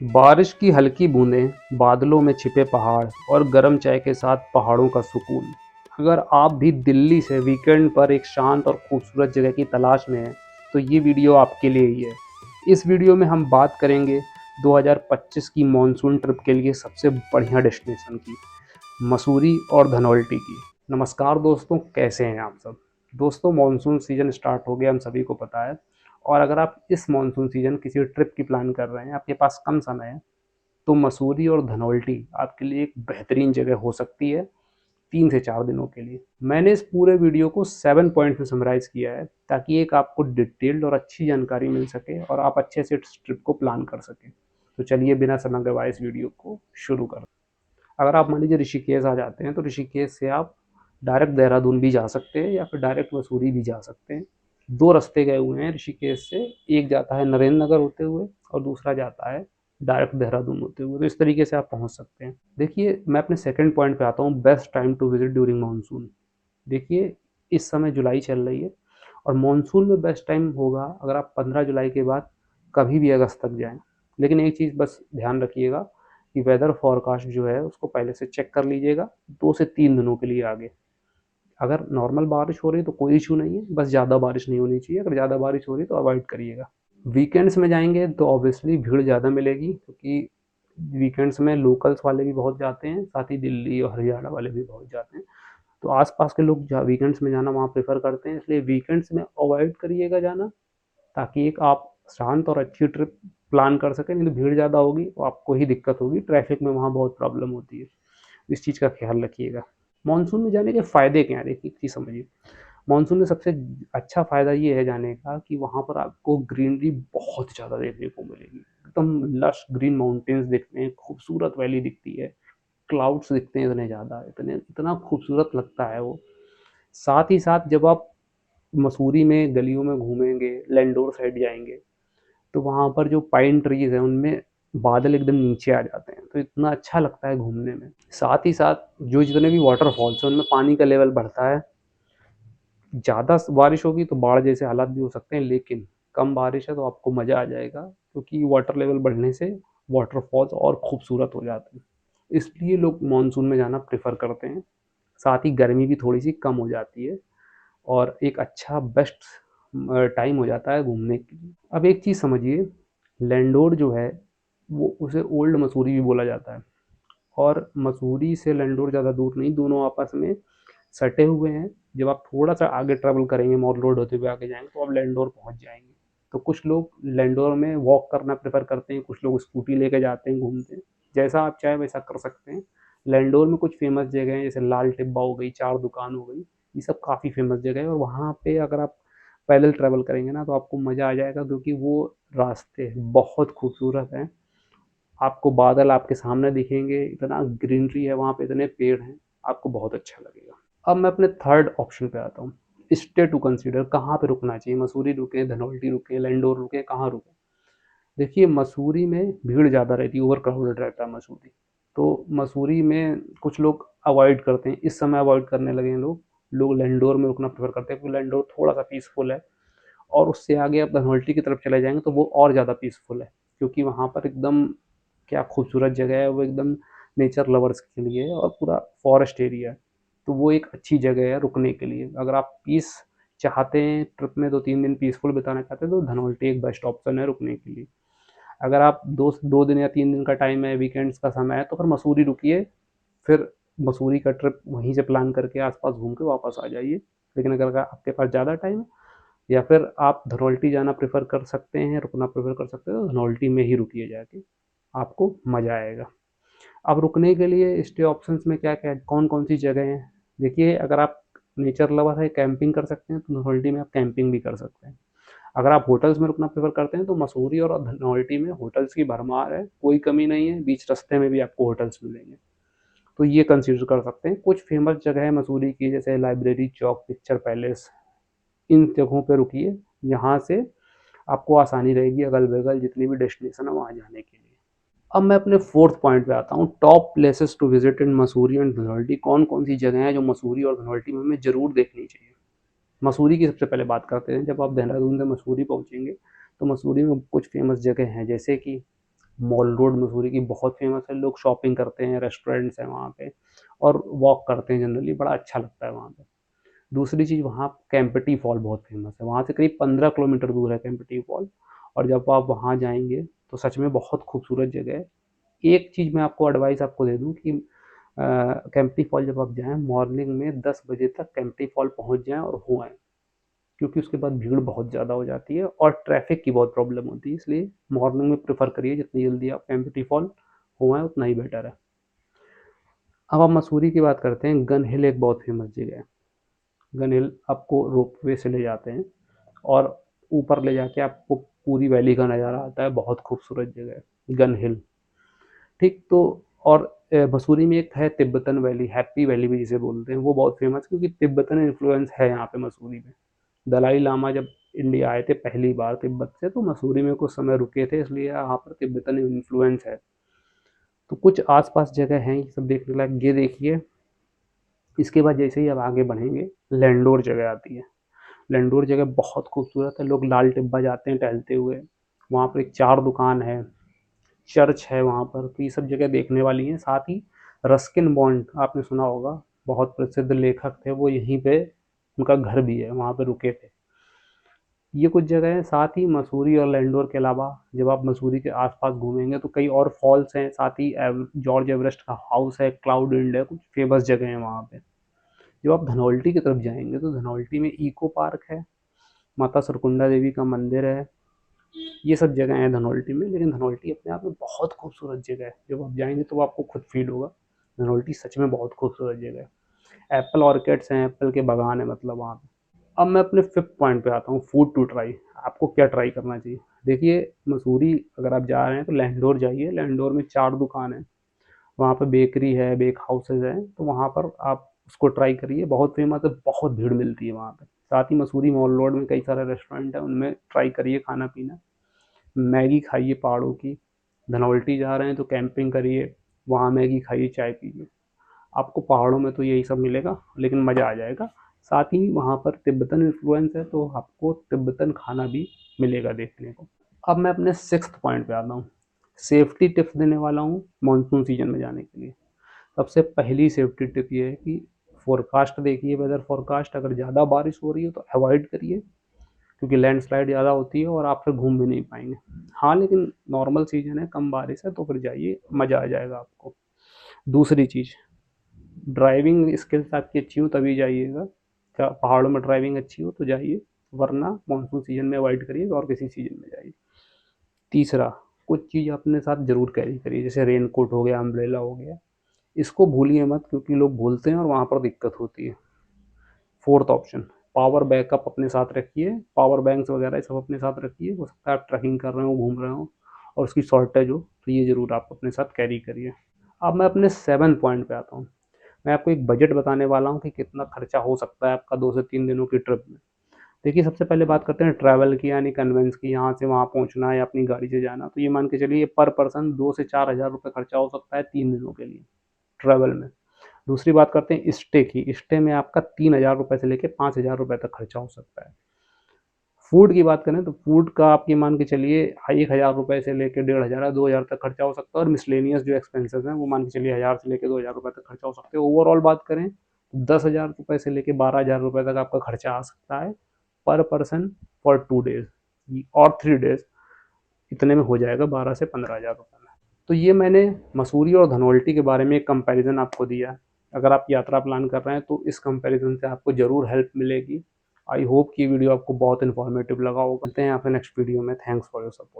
बारिश की हल्की बूंदें, बादलों में छिपे पहाड़ और गर्म चाय के साथ पहाड़ों का सुकून। अगर आप भी दिल्ली से वीकेंड पर एक शांत और खूबसूरत जगह की तलाश में हैं, तो ये वीडियो आपके लिए ही है। इस वीडियो में हम बात करेंगे 2025 की मॉनसून ट्रिप के लिए सबसे बढ़िया डेस्टिनेशन की, मसूरी और धनौल्टी की। नमस्कार दोस्तों, कैसे हैं आप सब? दोस्तों, मॉनसून सीज़न स्टार्ट हो गया, हम सभी को पता है। और अगर आप इस मॉनसून सीज़न किसी ट्रिप की प्लान कर रहे हैं, आपके पास कम समय है, तो मसूरी और धनौल्टी आपके लिए एक बेहतरीन जगह हो सकती है 3 से 4 दिनों के लिए। मैंने इस पूरे वीडियो को 7 पॉइंट्स में समराइज़ किया है, ताकि एक आपको डिटेल्ड और अच्छी जानकारी मिल सके और आप अच्छे से इस ट्रिप को प्लान कर सकें। तो चलिए बिना समय गवाए इस वीडियो को शुरू करते हैं। अगर आप मान लीजिए ऋषिकेश आ जाते हैं, तो ऋषिकेश से आप डायरेक्ट देहरादून भी जा सकते हैं या फिर डायरेक्ट मसूरी भी जा सकते हैं। 2 रास्ते गए हुए हैं ऋषिकेश से, एक जाता है नरेंद्र नगर होते हुए और दूसरा जाता है डायरेक्ट देहरादून होते हुए। तो इस तरीके से आप पहुंच सकते हैं। देखिए, मैं अपने सेकंड पॉइंट पे आता हूँ, best time to visit during monsoon. देखिए, इस समय जुलाई चल रही है और मानसून में बेस्ट टाइम होगा अगर आप 15 जुलाई के बाद कभी भी अगस्त तक जाएं। लेकिन एक चीज़ बस ध्यान रखिएगा कि वेदर फोरकास्ट जो है उसको पहले से चेक कर लीजिएगा 2 से 3 दिनों के लिए आगे। अगर नॉर्मल बारिश हो रही है तो कोई इशू नहीं है, बस ज़्यादा बारिश नहीं होनी चाहिए। अगर ज़्यादा बारिश हो रही है तो अवॉइड करिएगा। वीकेंड्स में जाएंगे तो ऑब्वियसली भीड़ ज़्यादा मिलेगी, क्योंकि वीकेंड्स में लोकल्स वाले भी बहुत जाते हैं, साथ ही दिल्ली और हरियाणा वाले भी बहुत जाते हैं। तो आसपास के लोग वीकेंड्स में जाना वहाँ प्रेफर करते हैं, इसलिए वीकेंड्स में अवॉइड करिएगा जाना, ताकि एक आप शांत और अच्छी ट्रिप प्लान कर सकें। नहीं तो भीड़ ज़्यादा होगी तो आपको ही दिक्कत होगी, ट्रैफिक में वहाँ बहुत प्रॉब्लम होती है। इस चीज़ का ख्याल रखिएगा। मानसून में जाने के फ़ायदे क्या हैं, देखिए एक चीज़ समझिए। मानसून में सबसे अच्छा फ़ायदा ये है जाने का कि वहाँ पर आपको ग्रीनरी बहुत ज़्यादा देखने को मिलेगी। एकदम लश ग्रीन माउंटेन्स दिखते हैं, खूबसूरत वैली दिखती है, क्लाउड्स दिखते हैं इतने ज़्यादा, इतना खूबसूरत लगता है वो। साथ ही साथ जब आप मसूरी में गलियों में घूमेंगे, लैंडोर साइड जाएँगे, तो वहाँ पर जो पाइन ट्रीज़ हैं उनमें बादल एकदम नीचे आ जाते हैं, तो इतना अच्छा लगता है घूमने में। साथ ही साथ जो जितने भी वाटरफॉल्स हैं उनमें पानी का लेवल बढ़ता है। ज़्यादा बारिश होगी तो बाढ़ जैसे हालात भी हो सकते हैं, लेकिन कम बारिश है तो आपको मज़ा आ जाएगा, क्योंकि वाटर लेवल बढ़ने से वाटरफॉल्स और खूबसूरत हो जाते हैं। इसलिए लोग मानसून में जाना प्रेफर करते हैं। साथ ही गर्मी भी थोड़ी सी कम हो जाती है और एक अच्छा बेस्ट टाइम हो जाता है घूमने के लिए। अब एक चीज़ समझिए, लैंडोर जो है वो उसे ओल्ड मसूरी भी बोला जाता है, और मसूरी से लैंडोर ज़्यादा दूर नहीं, दोनों आपस में सटे हुए हैं। जब आप थोड़ा सा आगे ट्रैवल करेंगे, मॉल रोड होते हुए आगे जाएंगे, तो आप लैंडोर पहुंच जाएंगे। तो कुछ लोग लैंडोर में वॉक करना प्रेफर करते हैं, कुछ लोग स्कूटी लेके जाते हैं, घूमते हैं। जैसा आप चाहे वैसा कर सकते हैं। लैंडोर में कुछ फेमस जगह हैं, जैसे लाल टिब्बा हो गई, चार दुकान हो गई, ये सब काफ़ी फेमस जगह है। और वहाँ पे अगर आप पैदल ट्रैवल करेंगे ना तो आपको मज़ा आ जाएगा, क्योंकि वो रास्ते बहुत खूबसूरत हैं। आपको बादल आपके सामने दिखेंगे, इतना ग्रीनरी है वहाँ पे, इतने पेड़ हैं, आपको बहुत अच्छा लगेगा। अब मैं अपने थर्ड ऑप्शन पे आता हूँ, स्टे टू कंसीडर, कहाँ पे रुकना चाहिए। मसूरी रुके, धनौल्टी रुके, लैंडोर रुके, कहाँ रुके? देखिए, मसूरी में भीड़ ज़्यादा रहती है, ओवर क्राउडेड रहता है मसूरी। तो मसूरी में कुछ लोग अवॉइड करते हैं, इस समय अवॉइड करने लगे हैं लोग लैंडोर में रुकना प्रेफर करते हैं, क्योंकि लैंडोर थोड़ा सा पीसफुल है। और उससे आगे आप धनौल्टी की तरफ चले जाएंगे तो वो और ज़्यादा पीसफुल है, क्योंकि वहाँ पर एकदम क्या खूबसूरत जगह है, वो एकदम नेचर लवर्स के लिए है और पूरा फॉरेस्ट एरिया है। तो वो एक अच्छी जगह है रुकने के लिए। अगर आप पीस चाहते हैं ट्रिप में, 2-3 दिन पीसफुल बिताना चाहते हैं, तो धनौल्टी एक बेस्ट ऑप्शन है रुकने के लिए। अगर आप 2 दिन या 3 दिन का टाइम है, वीकेंड्स का समय है, तो फिर मसूरी रुकिए। फिर मसूरी का ट्रिप वहीं से प्लान करके आसपास घूम के वापस आ जाइए। लेकिन अगर आपके पास ज़्यादा टाइम है, या फिर आप धनौल्टी जाना प्रेफर कर सकते हैं, रुकना प्रेफर कर सकते हैं, तो धनौल्टी में ही रुकिए जाके, आपको मज़ा आएगा। अब रुकने के लिए स्टे ऑप्शंस में क्या क्या कौन कौन सी जगह हैं? देखिए, अगर आप नेचर लवर है, कैंपिंग कर सकते हैं, तो धनौल्टी में आप कैंपिंग भी कर सकते हैं। अगर आप होटल्स में रुकना प्रेफर करते हैं, तो मसूरी और धनौल्टी में होटल्स की भरमार है, कोई कमी नहीं है, बीच रास्ते में भी आपको होटल्स मिलेंगे। तो ये कंसिडर कर सकते हैं। कुछ फेमस जगह है मसूरी की, जैसे लाइब्रेरी चौक, पिक्चर पैलेस, इन जगहों पे रुकिए। यहाँ से आपको आसानी रहेगी अगल बगल जितनी भी डेस्टिनेशन है वहाँ जाने के लिए। अब मैं अपने फोर्थ पॉइंट पे आता हूँ, top places to visit in Mussoorie and Dhanaulti. कौन कौन सी जगह हैं जो मसूरी और धनौल्टी में हमें ज़रूर देखनी चाहिए। मसूरी की सबसे पहले बात करते हैं। जब आप देहरादून से मसूरी पहुँचेंगे, तो मसूरी में कुछ फेमस जगह हैं, जैसे कि मॉल रोड मसूरी की बहुत फेमस है, लोग शॉपिंग करते हैं, रेस्टोरेंट्स हैं वहाँ पे और वॉक करते हैं जनरली, बड़ा अच्छा लगता है वहाँ पे। दूसरी चीज़ वहाँ केम्प्टी फॉल बहुत फेमस है, वहाँ से करीब 15 किलोमीटर दूर है केम्प्टी फॉल, और जब आप वहाँ जाएंगे तो सच में बहुत खूबसूरत जगह है। एक चीज़ मैं आपको एडवाइस आपको दे दूँ कि केम्प्टी फॉल जब आप जाएँ मॉर्निंग में 10 बजे तक केम्प्टी फॉल पहुँच जाएँ और हो आएँ, क्योंकि उसके बाद भीड़ बहुत ज़्यादा हो जाती है और ट्रैफिक की बहुत प्रॉब्लम होती है, इसलिए मॉर्निंग में प्रेफर करिए, जितनी जल्दी आप केम्प्टी फॉल हो आएँ उतना ही बेटर है। अब आप मसूरी की बात करते हैं, गन हिल एक बहुत फेमस जगह है। गन हिल आपको रोपवे से ले जाते हैं और ऊपर ले जाके आपको पूरी वैली का नज़ारा आता है, बहुत खूबसूरत जगह है गन हिल। ठीक, तो और मसूरी में एक है तिब्बतन वैली, हैप्पी वैली भी जिसे बोलते हैं, वो बहुत फेमस क्योंकि तिब्बतन इन्फ्लुएंस है यहाँ पे मसूरी में। दलाई लामा जब इंडिया आए थे पहली बार तिब्बत से, तो मसूरी में कुछ समय रुके थे, इसलिए यहाँ पर तिब्बतन इन्फ्लुएंस है। तो कुछ आसपास जगह हैं ये सब देखने लायक, ये देखिए। इसके बाद जैसे ही आप आगे बढ़ेंगे लैंडोर जगह आती है। लैंडोर जगह बहुत खूबसूरत है, लोग लाल टिब्बा जाते हैं टहलते हुए, वहाँ पर एक 4 दुकान है, चर्च है वहाँ पर, तो ये सब जगह देखने वाली हैं। साथ ही रस्किन बॉन्ड आपने सुना होगा, बहुत प्रसिद्ध लेखक थे, वो यहीं पे उनका घर भी है, वहाँ पे रुके थे। ये कुछ जगह हैं। साथ ही मसूरी और लैंडोर के अलावा जब आप मसूरी के आसपास घूमेंगे तो कई और फॉल्स हैं, साथ ही जॉर्ज एवरेस्ट का हाउस है, क्लाउड हिल है, कुछ फेमस जगह हैं वहाँ पे। जब आप धनौल्टी की तरफ जाएंगे तो धनौल्टी में इको पार्क है, माता सरकुंडा देवी का मंदिर है, ये सब जगह हैं धनौल्टी में। लेकिन धनौल्टी अपने आप में बहुत खूबसूरत जगह है, जब आप जाएंगे तो आपको खुद फील होगा धनौल्टी सच में बहुत खूबसूरत जगह है। एप्पल ऑर्किड्स हैं, एप्पल के बागान है मतलब वहाँ पे। अब मैं अपने फिफ्थ पॉइंट पे आता हूँ, फूड टू ट्राई। आपको क्या ट्राई करना चाहिए? देखिए, मसूरी अगर आप जा रहे हैं तो लैंडोर जाइए, लैंडोर में 4 दुकान है, वहाँ पे बेकरी है, बेक हाउसेज हैं, तो वहाँ पर आप उसको ट्राई करिए, बहुत फेमस है, बहुत भीड़ मिलती है वहाँ पे। साथ ही मसूरी मॉल रोड में कई सारे रेस्टोरेंट हैं, उनमें ट्राई करिए खाना पीना। मैगी खाइए पहाड़ों की, धनौल्टी जा रहे हैं तो कैंपिंग करिए, वहाँ मैगी खाइए, चाय पीजिए। आपको पहाड़ों में तो यही सब मिलेगा, लेकिन मज़ा आ जाएगा। साथ ही वहाँ पर तिब्बतन इन्फ्लुएंस है, तो आपको तिब्बतन खाना भी मिलेगा देखने को। अब मैं अपने सिक्स्थ पॉइंट पे आता हूँ, सेफ्टी टिप्स देने वाला हूँ मानसून सीजन में जाने के लिए। सबसे पहली सेफ्टी टिप ये है कि फोरकास्ट देखिए, वेदर फोरकास्ट। अगर ज़्यादा बारिश हो रही है तो अवॉइड करिए, क्योंकि लैंडस्लाइड ज़्यादा होती है और आप फिर घूम भी नहीं पाएंगे। हाँ, लेकिन नॉर्मल सीजन है, कम बारिश है, तो फिर जाइए, मज़ा आ जाएगा आपको। दूसरी चीज़, ड्राइविंग स्किल्स आपकी अच्छी हो तभी जाइएगा, पहाड़ों में ड्राइविंग अच्छी हो तो जाइए, वरना मानसून सीजन में अवॉइड करिए और किसी सीजन में जाइए। तीसरा, कुछ चीज़ अपने साथ ज़रूर कैरी करिए, जैसे रेन कोट हो गया, अम्ब्रेला हो गया, इसको भूलिए मत, क्योंकि लोग भूलते हैं और वहाँ पर दिक्कत होती है। फोर्थ ऑप्शन, पावर बैकअप अपने साथ रखिए, पावर बैंक्स वगैरह ये सब अपने साथ रखिए, हो सकता है आप ट्रैकिंग कर रहे हो, घूम रहे हो और उसकी शॉर्टेज हो, तो ये ज़रूर आप अपने साथ कैरी करिए। अब मैं अपने 7 पॉइंट पे आता हूँ। मैं आपको एक बजट बताने वाला हूँ कि कितना खर्चा हो सकता है आपका 2 से 3 दिनों की ट्रिप में। देखिए, सबसे पहले बात करते हैं ट्रैवल की, यानी कन्वेंस की, यहाँ से वहाँ पहुँचना या अपनी गाड़ी से जाना। तो ये मान के चलिए पर पर्सन 2 से 4 हज़ार रुपये खर्चा हो सकता है 3 दिनों के लिए ट्रैवल में। दूसरी बात करते हैं स्टे की, स्टे में आपका 3 हज़ार रुपये से लेकर 5 हज़ार रुपये तक खर्चा हो सकता है। फूड की बात करें तो फूड का आप ये मान के चलिए 1 हज़ार रुपये से लेकर 1,500 या 2 हज़ार तक खर्चा हो सकता है, और मिसलेनियस जो एक्सपेंसेस हैं वो मान के चलिए 1,000 से लेकर 2 हज़ार रुपये तक खर्चा हो सकते हैं। ओवरऑल बात करें तो 10 हज़ार रुपये से लेकर 12 हज़ार रुपये तक आपका खर्चा आ सकता है पर पर्सन फॉर 2 डेज और 3 डेज, इतने में हो जाएगा 12 से 15 हज़ार रुपये में। तो ये मैंने मसूरी और धनौल्टी के बारे में एक कंपैरिजन आपको दिया। अगर आप यात्रा प्लान कर रहे हैं तो इस कंपैरिजन से आपको ज़रूर हेल्प मिलेगी। आई होप कि वीडियो आपको बहुत इन्फॉर्मेटिव लगा होगा। मिलते हैं आपसे नेक्स्ट वीडियो में। Thanks for your support.